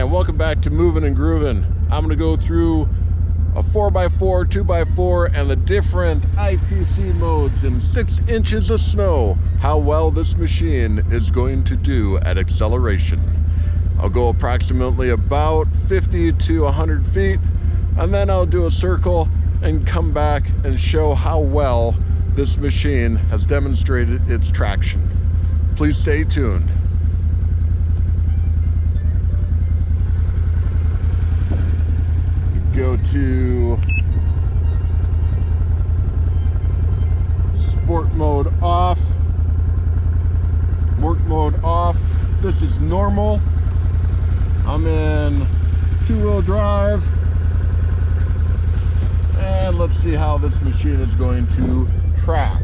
and welcome back to Moving and Grooving. I'm going to go through a 4x4, 2x4, and the different ITC modes in 6 inches of snow, how well this machine is going to do at acceleration. I'll go approximately about 50 to 100 feet, and then I'll do a circle and come back and show how well this machine has demonstrated its traction. Please stay tuned. Go to sport mode off, work mode off. This is normal. I'm in 2-wheel drive, and let's see how this machine is going to track.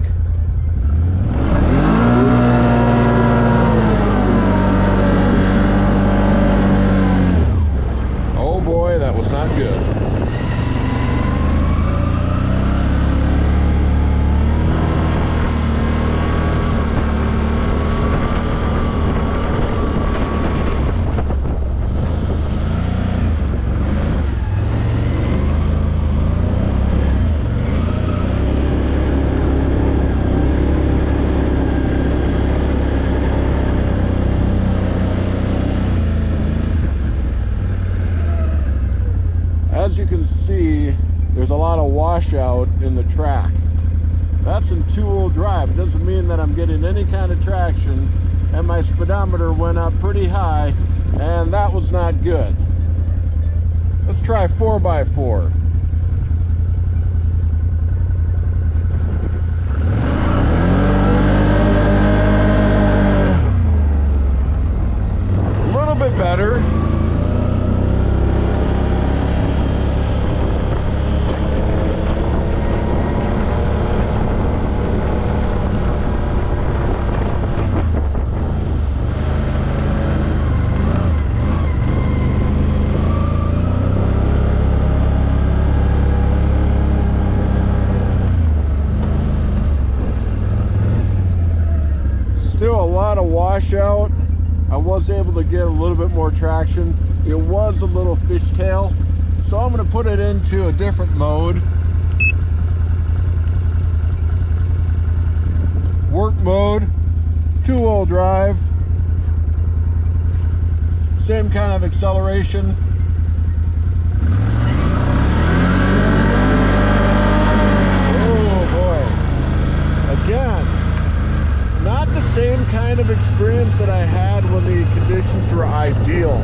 Oh boy, that was not good. As you can see, there's a lot of washout in the track. That's in 2-wheel drive. It doesn't mean that I'm getting any kind of traction, and my speedometer went up pretty high, and that was not good. Let's try 4x4. A little bit better. Still a lot of washout. I was able to get a little bit more traction. It was a little fishtail, so I'm going to put it into a different mode. Work mode, 2-wheel drive, same kind of acceleration. Oh boy, again, not the same kind of experience that I had when the conditions were ideal.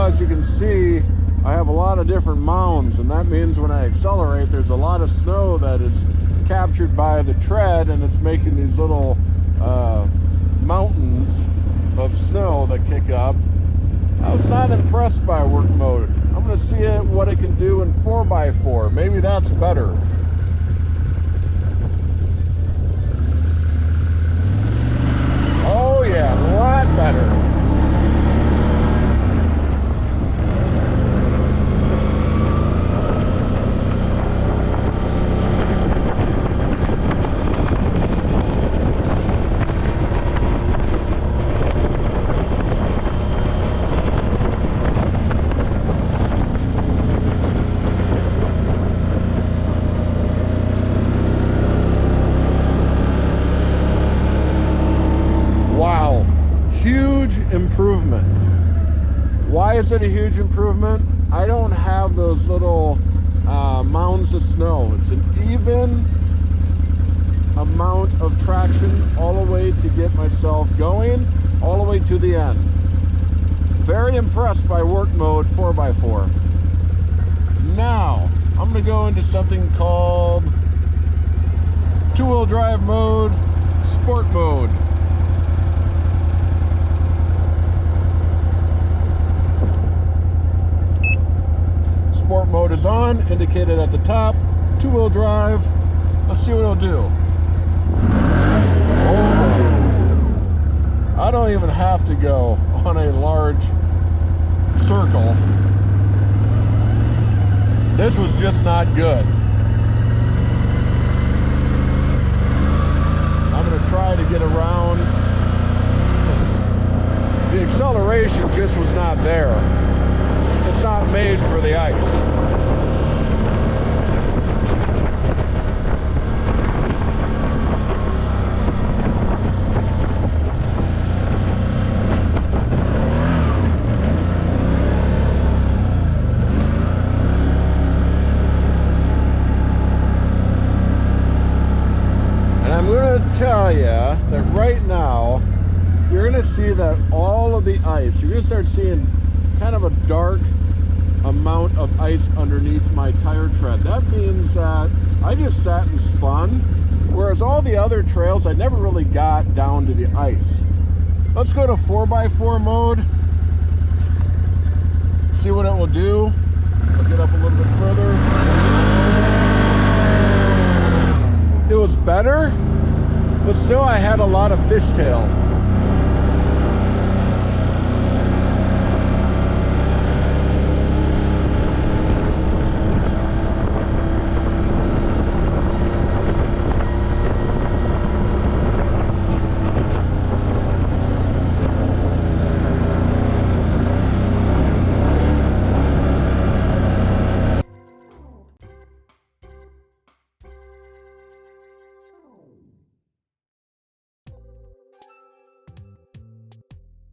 As you can see, I have a lot of different mounds, and that means when I accelerate, there's a lot of snow that is captured by the tread, and it's making these little mountains of snow that kick up. I was not impressed by work mode. I'm going to see what it can do in 4x4. Maybe that's better. Oh yeah, a lot better. Huge improvement. Why is it a huge improvement? I don't have those little mounds of snow. It's an even amount of traction all the way to get myself going, all the way to the end. Very impressed by work mode 4x4. Now, I'm going to go into something called 2-wheel drive mode, sport mode. indicated at the top. 2-wheel drive. Let's see what it'll do. Oh, I don't even have to go on a large circle. This was just not good. I'm going to try to get around. The acceleration just was not there. It's not made for the ice. I'm going to tell you that right now you're going to see that all of the ice, you're going to start seeing kind of a dark amount of ice underneath my tire tread. That means that I just sat and spun, whereas all the other trails I never really got down to the ice. Let's go to 4x4 mode, see what it will do. I'll get up a little bit further. It was better, but still I had a lot of fishtail.